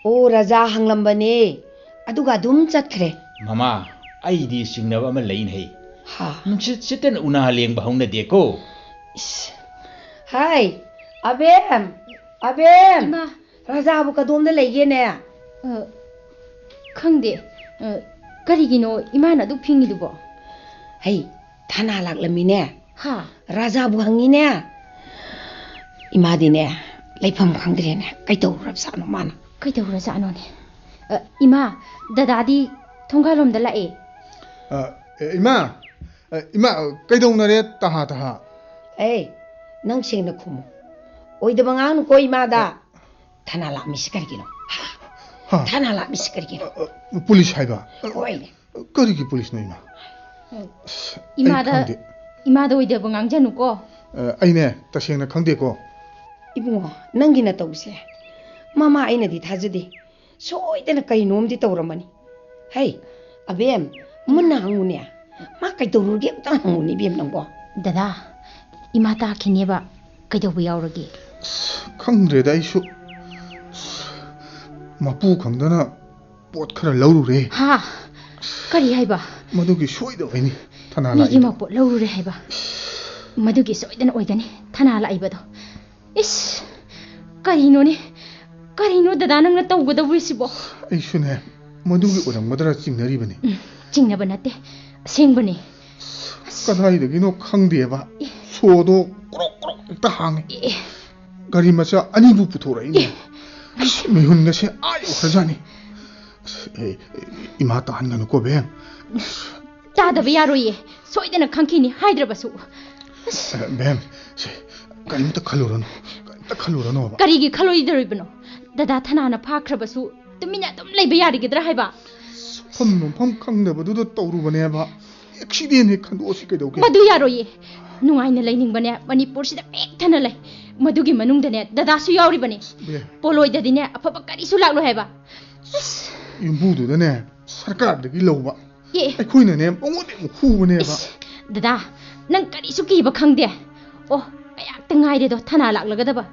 ꯑꯣ ꯔꯥꯖꯥ ꯍꯪꯂꯝꯕꯅꯦ ꯑꯗꯨꯒ ꯑꯗꯨꯝ ꯆꯠꯈ꯭ꯔꯦ ꯃꯃꯥ ꯑꯩꯗꯤ ꯆꯤꯡꯅꯕ ꯑꯃ ꯂꯩꯅꯦ ꯍꯥ ꯅꯨꯡꯁꯤꯠ ꯁꯤꯠꯇꯅ ꯎꯅꯥ ꯂꯦꯡꯕ ꯍꯧꯅꯗꯦꯀꯣ ꯍꯥꯏ ꯑꯕꯦꯝ ꯏꯃꯥ ꯔꯥꯖꯥꯕꯨ ꯀꯗꯣꯝꯗ ꯂꯩꯒꯦꯅꯦ ꯈꯪꯗꯦ ꯀꯔꯤꯒꯤꯅꯣ ꯏꯃꯥꯅ ꯑꯗꯨꯛ ꯐꯤꯡꯉꯤꯗꯨꯕꯣ ꯍꯩ ꯊꯥꯅꯥ ꯂꯥꯛꯂꯝꯃꯤꯅꯦ ꯍꯥ ꯔꯥꯖꯥꯕꯨ ꯍꯪꯉꯤꯅꯦ ꯏꯃꯥꯗꯤꯅꯦ ꯂꯩꯐꯝ ꯈꯪꯗ꯭ꯔꯦꯅꯦ ꯀꯩꯗꯧꯔꯕꯖꯥꯠꯅꯣ ꯃꯥꯅ ꯀꯩꯗꯧꯔꯖꯥꯠꯅꯣꯅꯦ ꯏꯃꯥ ꯗꯗꯥꯗꯤ ꯊꯣꯡꯒꯥꯜꯂꯣꯝꯗ ꯂꯥꯛꯑꯦ ꯏꯃꯥ ꯀꯩꯗꯧꯅꯔꯦ ꯇꯍꯥ ꯅꯪ ꯁꯦꯡꯅ ꯈꯨꯝꯃꯨ ꯑꯣꯏꯗꯕ ꯉꯥꯡꯅꯨꯀꯣ ꯏꯃꯥꯗ ꯊꯥꯅꯥ ꯂꯥꯛꯃꯤꯁꯤ ꯀꯔꯤꯒꯤꯅꯣ ꯊꯥꯅꯥ ꯂꯥꯛꯃꯤꯁꯤ ꯀꯔꯤꯒꯤꯅꯣ ꯄꯨꯂꯤꯁ ꯍꯥꯏꯕ ꯍꯣꯏꯅꯦ ꯀꯔꯤꯒꯤ ꯄꯨꯂꯤꯁꯅꯣ ꯏꯃꯥ ꯏꯃꯥꯗ ꯑꯣꯏꯗꯕ ꯉꯥꯡꯖꯅꯨꯀꯣ ꯑꯩꯅꯦ ꯇꯁꯦꯡꯅ ꯈꯪꯗꯦꯀꯣ ꯏꯕꯨꯡꯉꯣ ꯅꯪꯒꯤꯅ ꯇꯧꯁꯦ ꯃꯃꯥ ꯑꯩꯅꯗꯤ ꯊꯥꯖꯗꯦ ꯁꯣꯏꯗꯅ ꯀꯩꯅꯣꯝꯗꯤ ꯇꯧꯔꯝꯃꯅꯤ ꯍꯩ ꯑꯕꯦꯝ ꯃꯨꯟꯅ ꯍꯪꯉꯨꯅꯦ ꯃꯥ ꯀꯩꯗꯧꯔꯨꯒꯦ ꯑꯝꯇꯪ ꯍꯪꯉꯨꯅꯦ ꯏꯕꯦꯝ ꯅꯪꯕꯣ ꯗꯗꯥ ꯏꯃꯥ ꯇꯥꯈꯤꯅꯦꯕ ꯀꯩꯗꯧꯕ ꯌꯥꯎꯔꯒꯦ ꯈꯪꯗ꯭ꯔꯦꯗ ꯑꯩꯁꯨ ꯃꯄꯨ ꯈꯪꯗꯅ ꯄꯣꯠ ꯈꯔ ꯂꯧꯔꯨꯔꯦ ꯍꯥ ꯀꯔꯤ ꯍꯥꯏꯕ ꯃꯗꯨꯒꯤ ꯁꯣꯏꯗꯕꯩꯅꯤ ꯊꯅꯥ ꯃꯤꯒꯤ ꯂꯥꯛꯏꯗꯣ ꯃꯄꯣꯠ ꯂꯧꯔꯨꯔꯦ ꯍꯥꯏꯕ ꯃꯗꯨꯒꯤ ꯁꯣꯏꯗꯅ ꯑꯣꯏꯒꯅꯤ ꯊꯅꯥ ꯂꯥꯛꯏꯕꯗꯣ ꯏꯁ ꯀꯔꯤꯅꯣ ꯗꯗꯥ ꯅꯪꯅ ꯇꯧꯒꯗꯧꯔꯤꯁꯤꯕꯣ ꯑꯩꯁꯨꯅꯦ ꯃꯗꯨꯒꯤ ꯑꯣꯏꯔꯝꯒꯗ꯭ꯔꯥ ꯆꯤꯡꯅꯔꯤꯕꯅꯤ ꯆꯤꯡꯅꯕ ꯅꯠꯇꯦ ꯑꯁꯦꯡꯕꯅꯤ ꯀꯗꯥꯏꯗꯒꯤꯅꯣ ꯈꯪꯗꯦꯕ ꯁꯣꯗꯣ ꯀ꯭ꯔꯣꯛ ꯍꯦꯛꯇ ꯍꯥꯡꯉꯦ ꯒꯥꯔꯤ ꯃꯆꯥ ꯑꯅꯤꯕꯨ ꯄꯨꯊꯣꯔꯛꯏꯅꯦ ꯃꯤꯍꯨꯟꯒꯁꯦ ꯌꯧꯈ꯭ꯔꯖꯥꯠꯅꯤ ꯏꯃꯥ ꯇꯥꯍꯟꯒꯅꯨꯀꯣ ꯕꯦꯝ ꯇꯥꯗꯕ ꯌꯥꯔꯣꯏꯌꯦ ꯁꯣꯏꯗꯅ ꯈꯪꯈꯤꯅꯤ ꯍꯥꯏꯗ꯭ꯔꯕꯁꯨ ꯕꯦꯝ ꯀꯔꯤꯝꯇ ꯈꯜꯂꯨꯔꯅꯣꯕ ꯀꯔꯤꯒꯤ ꯈꯜꯂꯣꯏꯗꯧꯔꯤꯕꯅꯣ ꯗꯗꯥ ꯊꯅꯥꯅ ꯐꯥꯈ꯭ꯔꯕꯁꯨ ꯇꯨꯃꯤꯟꯅ ꯑꯗꯨꯝ ꯂꯩꯕ ꯌꯥꯔꯤꯒꯗ꯭ꯔꯥ ꯍꯥꯏꯕ ꯃꯐꯝ ꯈꯪꯗꯕꯗꯨꯗ ꯇꯧꯔꯨꯕꯅꯦꯕ ꯑꯦꯛꯁꯤꯗꯦꯟ ꯍꯦꯛ ꯈꯟꯗꯣꯛꯑꯁꯤ ꯀꯩꯗꯧꯒꯦ ꯃꯗꯨ ꯌꯥꯔꯣꯏꯌꯦ ꯅꯨꯡꯉꯥꯏꯅ ꯂꯩꯅꯤꯡꯕꯅꯦ ꯃꯅꯤꯄꯨꯔꯁꯤꯗ ꯄꯦꯛ ꯊꯟꯅ ꯂꯩ ꯃꯗꯨꯒꯤ ꯃꯅꯨꯡꯗꯅꯦ ꯗꯗꯥꯁꯨ ꯌꯥꯎꯔꯤꯕꯅꯦ ꯄꯣꯂꯣꯏꯗꯗꯤꯅꯦ ꯑꯐꯕ ꯀꯔꯤꯁꯨ ꯂꯥꯛꯂꯣꯏ ꯍꯥꯏꯕ ꯌꯨꯝꯕꯨꯗꯨꯗꯅꯦ ꯁꯔꯀꯥꯔꯗꯒꯤ ꯂꯧꯕ ꯑꯩꯈꯣꯏꯅꯅꯦ ꯃꯉꯣꯟꯗ ꯑꯃꯨꯛ ꯍꯨꯕꯅꯦꯕ ꯗꯗꯥ ꯅꯪ ꯀꯔꯤꯁꯨ ꯀꯤꯕ ꯈꯪꯗꯦ ꯑꯣ ꯀꯌꯥꯛꯇ ꯉꯥꯏꯔꯦꯗꯣ ꯊꯅꯥ ꯂꯥꯛꯂꯒꯗꯕ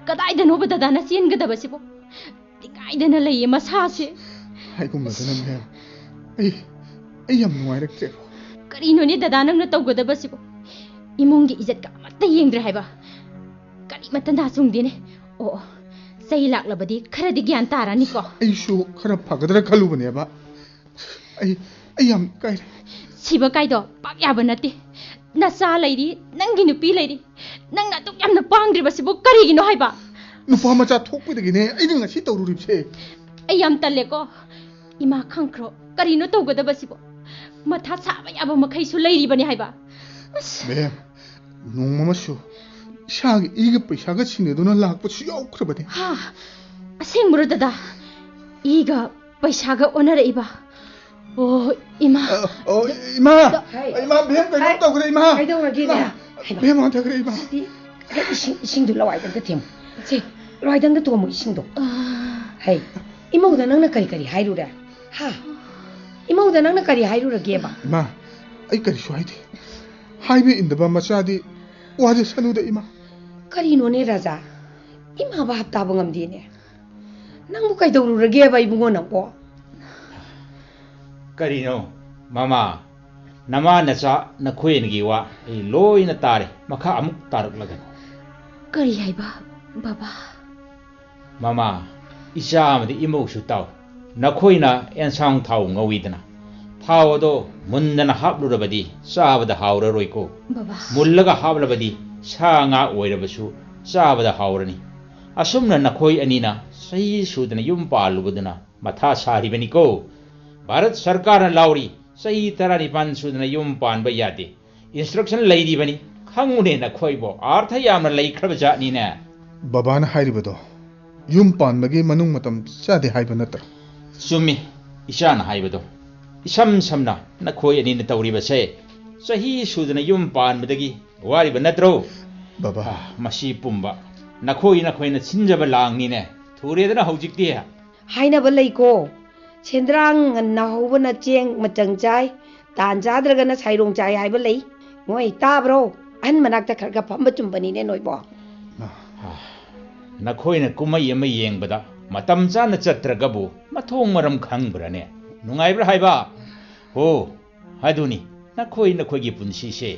ꯀꯗꯥꯏꯗꯅꯣꯕ ꯗꯗꯥꯅ ꯆꯦꯟꯒꯗꯕꯁꯤꯕꯣ ꯇꯤꯡꯉꯥꯏꯗꯅ ꯂꯩꯌꯦ ꯃꯁꯥꯁꯦ ꯍꯥꯏꯒꯨꯝꯕꯗꯅ ꯃꯦꯝ ꯑꯩ ꯌꯥꯝ ꯅꯨꯡꯉꯥꯏꯔꯛꯇ꯭ꯔꯦꯕ ꯀꯔꯤꯅꯣꯅꯦ ꯗꯗꯥ ꯅꯪꯅ ꯇꯧꯒꯗꯕꯁꯤꯕꯣ ꯏꯃꯨꯡꯒꯤ ꯏꯖꯠꯀ ꯑꯃꯠꯇ ꯌꯦꯡꯗ꯭ꯔꯦ ꯍꯥꯏꯕ ꯀꯔꯤꯃꯠꯇ ꯅꯥꯆꯨꯡꯗꯦꯅꯦ ꯑꯣ ꯆꯩ ꯂꯥꯛꯂꯕꯗꯤ ꯈꯔꯗꯤ ꯒ꯭ꯌꯥꯟ ꯇꯥꯔꯅꯤꯀꯣ ꯑꯩꯁꯨ ꯈꯔ ꯐꯒꯗ꯭ꯔꯥ ꯈꯜꯂꯨꯕꯅꯦꯕ ꯑꯩ ꯌꯥꯝ ꯀꯥꯏꯔꯦ siba kaido pak yaba nate na sa lairi nangi nupi lairi nang na tuk yamna pangdri basibu karigino haiba nupa macha thokpidagine aina ngasi tawruribse ai yam talle ko ima khangkhro karino tawgada basibu matha saba yaba makhai su lairi bani haiba be nongmamasu shag iga paisa ga sineduna lakpa su yaukrabade ha aseng muru dada iga paisa ga onara iba Oh, Ima. Oh, Ima. Ima, bhem kai tau kare Ima. Kai dau ragi na. Bhem ma thakre Ima. Ising du lawai dang ka them. Se, lawai dang ka to mo ising do. Hai, imau da nang na kari kari hairu da. Ha. Imau da nang na kari hairu ra ge ba. Ima, ai kari su haidi. Haibe indaba macha di waje sanu da Ima. Kari no ne raja. Ima ba hapta bangam di ne. Nang bu kai dau ru ra ge ba ibungo nang ko. Karino, Mama, Nama Nasa, Nakuin Giwa, a low in a tare, Maka amuk taruk lagan. Kari haiba, Baba. Mama, Isham the emo shutao, Nakuina and Sound Tau Ngawidana. Tawado, Mundana Hablurabadi, Sab the Haura Roiko, Baba. Mulaga Hablabadi, Sanga Oirabasu, Sab the Haurani. Asumna Nakoi Anina, Sai Sudana Yumpa Lubudana, Mata Sari Beniko. Bharat सरकार Lowry सही तरह निपान सुदना yum पान बयादे instruction लैदी बनी खंगुने न खोइबो अर्थ यामना लैखब जानी ने बाबाना हाइरिबदो yum पान बगे मनुंग मतम चादे हाइब नत्र सुमी ईशान हाइबदो इसम समना न खोइ अनि न तौरी बसे सही सुदना युम पान बदगी वारिब नत्रो बाबा मसी पुंबा न खोइ न छिनजब लांगनी ने थुरेदना हौजिकती है हाइना बलैको Sendrang nahuba na cheng machang chai tan chadraga na sairong chai hai balai ngoi ta bro an manak ta kharga phamba chumbani ne noi bo na khoi na kumai ama yengbada matam cha na chatraga bu mathong maram khangbra ne nungai bra haiba ho haduni na khoi gi punsi se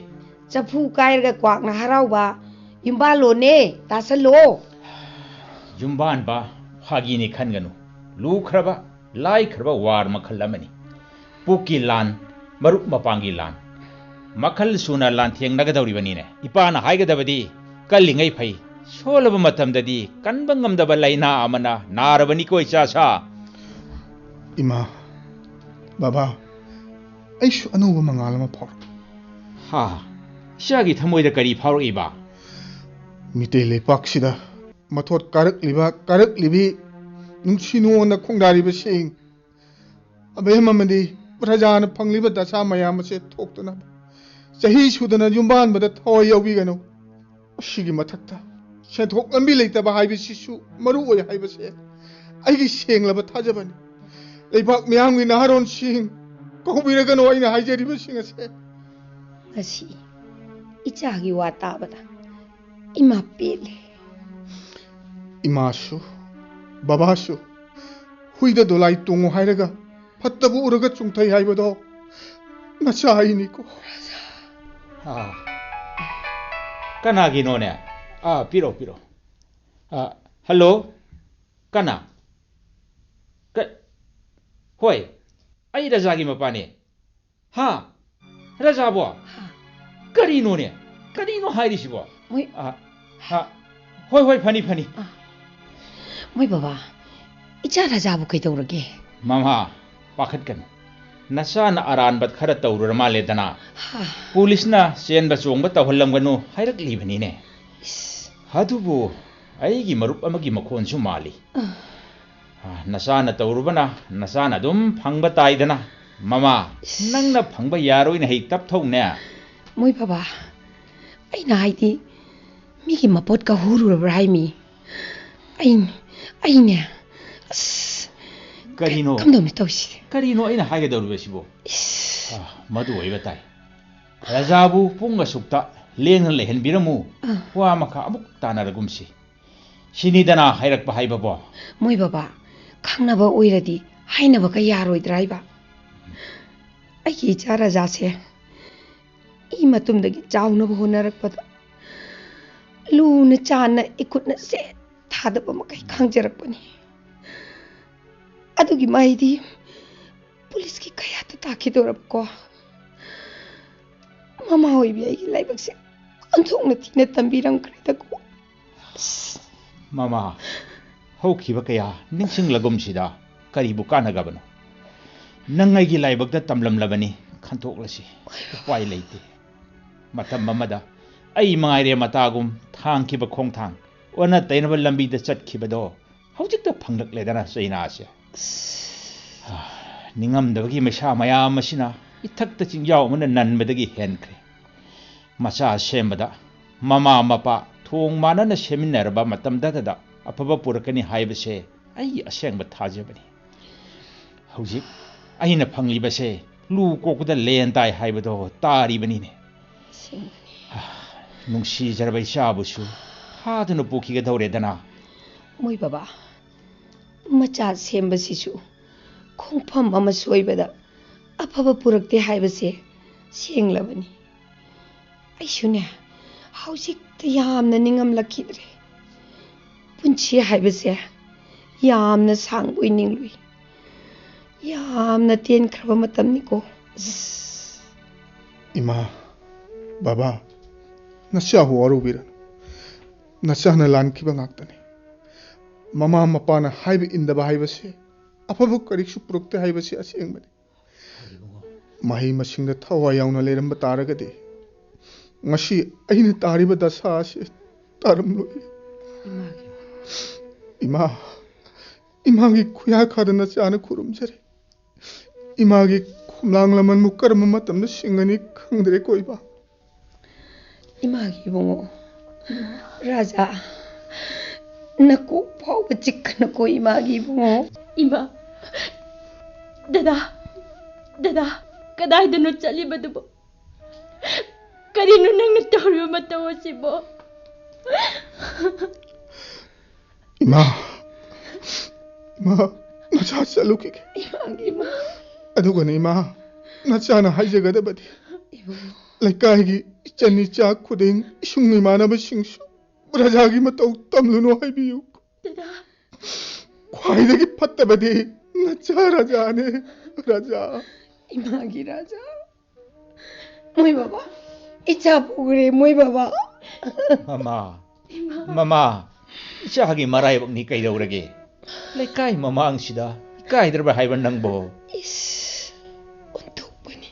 chapu kairga kwak na harau ba yumba lo ne ta salo yumban ba hagi ni khanganu lu khraba Lai kharba war makhal lamani puki lan maruk mapangi lan makhal suna lan thieng nagadawri bani ne ipana haigadabadi kallingai phai solaba matamdadi kanbangam daba laina amana narabani koi cha sa Ima Baba aishu anuba mangalama phor ha shagi thamoida kari phor iba mitele paksida mathot karak libi nungshino na khongdari ba sing abem amadi prajana phangli ba dasa mayam se thoktuna sahi sudana yumban ba thoi yobi gano shigi mathakta se thok lambi leita ba haibi sisu maru oi haiba se aigi seng la ba thajabani leibak miyam gi naharon sing ko bira gano aina haijari ba sing se asi icha gi wata bada ima pele imasu Babasu, huida dolai tungo hairaga, patabu uraga chungthai haibado, nasai niko. Kana gino ne, piro. Hello, kana. Hoi, ai Rajagi mapane. Ha, Raja bo. Karino ne, karino hairi sibo. Oi, hoi, fani. Moi baba icha raja bu kai dau rage Mama pakhat kan nasa na aran bat khara tawrur ma le dana police na sen ba chong ba tawhallam ganu hairak li bani ne hadubu ai gi marup amagi makhon su mali nasa na tawrubana nasa na dum phangba tai dana mama nang na phangba yaroi na hei tap thong ne moi baba ai na haiti mi ki mapot ka huru rai mi ai ne Karino kam dom tawsi Karino aina haiga dawru sibo madu oi batai Rajabu punga sukta leng lehen biramu wa maka amuk tanaragumsi sinidana hairak ba haiba bo moi baba khangna ba oiradi haina ba ka yaroi draiba ꯑꯩꯒꯤ ꯏꯆꯥ ꯔꯥꯖꯥꯁꯦ E ꯃꯇꯨꯡꯗꯒꯤ ꯆꯥꯎꯅꯕ ꯍꯣꯠꯅꯔꯛꯄꯗ ꯂꯨꯅ ꯆꯥꯟꯅ ꯏꯈꯨꯠꯅ set ꯊꯥꯗꯕ ꯃꯈꯩ ꯈꯪꯖꯔꯛꯄꯅꯤ ꯑꯗꯨꯒꯤ ꯃꯍꯩꯗꯤ ꯄꯨꯂꯤꯁꯀꯤ ꯀꯌꯥꯠꯇ ꯇꯥꯈꯤꯗꯧꯔꯕꯀꯣ ꯃꯃꯥ ꯑꯣꯏꯕꯤ ꯑꯩꯒꯤ ꯂꯥꯏꯕꯛꯁꯦ ꯑꯣꯟꯊꯣꯛꯅ ꯊꯤꯅ ꯇꯝꯕꯤꯔꯝꯈ꯭ꯔꯦꯗꯀꯣ ꯃꯃꯥ ꯍꯧꯈꯤꯕ ꯀꯌꯥ ꯅꯤꯡꯁꯤꯡꯂꯒꯨꯝꯁꯤꯗ ꯀꯔꯤꯕꯨ ꯀꯥꯟꯅꯒꯕꯅꯣ ꯅꯪ ꯑꯩꯒꯤ ꯂꯥꯏꯕꯛꯇ ꯇꯝꯂꯝꯂꯕꯅꯤ ꯈꯟꯊꯣꯛꯂꯁꯤ ꯎꯄꯥꯏ ꯂꯩꯇꯦ ꯃꯇꯝ ꯑꯃꯗ ꯑꯩ ꯃꯉꯥꯏꯔꯦ ꯃꯇꯥꯒꯨꯝ ꯊꯥꯡꯈꯤꯕ ꯈꯣꯡꯊꯥꯡ ꯑꯣꯟꯅ ꯇꯩꯅꯕ ꯂꯝꯕꯤꯗ ꯆꯠꯈꯤꯕꯗꯣ ꯍꯧꯖꯤꯛꯇ ꯐꯪꯂꯛꯂꯦꯗꯅ ꯆꯩꯅꯥꯁꯦ ꯅꯤꯡꯉꯝꯗꯕꯒꯤ ꯃꯩꯁꯥ ꯃꯌꯥꯝ ꯑꯁꯤꯅ ꯏꯊꯛꯇ ꯆꯤꯡꯖꯥꯎ ꯑꯃꯅ ꯅꯟꯕꯗꯒꯤ ꯍꯦꯟꯈ꯭ꯔꯦ ꯃꯆꯥ ꯁꯦꯝꯕꯗ ꯃꯃꯥ ꯃꯄꯥ ꯊꯣꯡ ꯃꯥꯟꯅꯅ ꯁꯦꯝꯃꯤꯟꯅꯔꯕ ꯃꯇꯝꯗꯇꯗ ꯑꯐꯕ ꯄꯨꯔꯛꯀꯅꯤ ꯍꯥꯏꯕꯁꯦ ꯑꯩ ꯑꯁꯦꯡꯕ ꯊꯥꯖꯕꯅꯤ ꯍꯧꯖꯤꯛ ꯑꯩꯅ ꯐꯪꯂꯤꯕꯁꯦ ꯂꯨ ꯀꯣꯛꯄꯗ ꯂꯦꯟ ꯇꯥꯏ ꯍꯥꯏꯕꯗꯣ ꯇꯥꯔꯤꯕꯅꯤꯅꯦ ꯅꯨꯡꯁꯤꯖꯔꯕ ꯏꯆꯥꯕꯨꯁꯨ ꯐꯥꯗꯨꯅ ꯄꯨꯈꯤꯒꯗꯧꯔꯦꯗꯅ ꯃꯣꯏ ꯕꯕꯥ ꯃꯆꯥ ꯁꯦꯝꯕꯁꯤꯁꯨ ꯈꯣꯡꯐꯝ ꯑꯃ ꯁꯣꯏꯕꯗ ꯑꯐꯕ ꯄꯨꯔꯛꯇꯦ ꯍꯥꯏꯕꯁꯦ ꯁꯦꯡꯂꯕꯅꯤ ꯑꯩꯁꯨꯅꯦ ꯍꯧꯖꯤꯛꯇ ꯌꯥꯝꯅ ꯅꯤꯡꯉꯝꯂꯛꯈꯤꯗ꯭ꯔꯦ ꯄꯨꯟꯁꯤ ꯍꯥꯏꯕꯁꯦ ꯌꯥꯝꯅ ꯁꯥꯡꯕꯣꯏ ꯅꯤꯡꯂꯨꯏ ꯌꯥꯝꯅ ꯇꯦꯟꯈ꯭ꯔꯕ ꯃꯇꯝꯅꯤꯀꯣ ꯏꯃꯥ ꯕꯕꯥ ꯅꯆꯥꯕꯨ ꯋꯥꯔꯧꯕꯤꯔꯅꯨ ꯅꯆꯥꯅ ꯂꯥꯟꯈꯤꯕ ꯉꯥꯛꯇꯅꯤ ꯃꯃꯥ ꯃꯄꯥꯅ ꯍꯥꯏꯕ ꯏꯟꯗꯕ ꯍꯥꯏꯕꯁꯦ ꯑꯐꯕ ꯀꯔꯤꯁꯨ ꯄꯨꯔꯛꯇꯦ ꯍꯥꯏꯕꯁꯤ ꯑꯁꯦꯡꯕꯅꯤ ꯃꯍꯩ ꯃꯁꯤꯡꯗ ꯊꯋꯥꯏ ꯌꯥꯎꯅ ꯂꯩꯔꯝꯕ ꯇꯥꯔꯒꯗꯤ ngasi aina tariba dasa ase taramlo imagi khuya khadana chana khurumjare imagi khumlang laman mukaram matamna singani khangdre koiba imagi bongo raja naku phau chikna ko imagi bongo ima dada kadai dano chali badubo karino nang tawriba mataw sibo ima nacha chalu ki imagi ma aduga ni ima nacha na haijagada badi laikai gi chani cha khuding isungni manaba singsu rajagi mataw tamluno haibiyu dada khwaidagi fattabadi nacha raja ne raja imagi raja moi baba icha pugre moi baba mama ichagi maraibak ni kaidawrage laikai mamang sida ikaidraba haiban nangbo onthokpani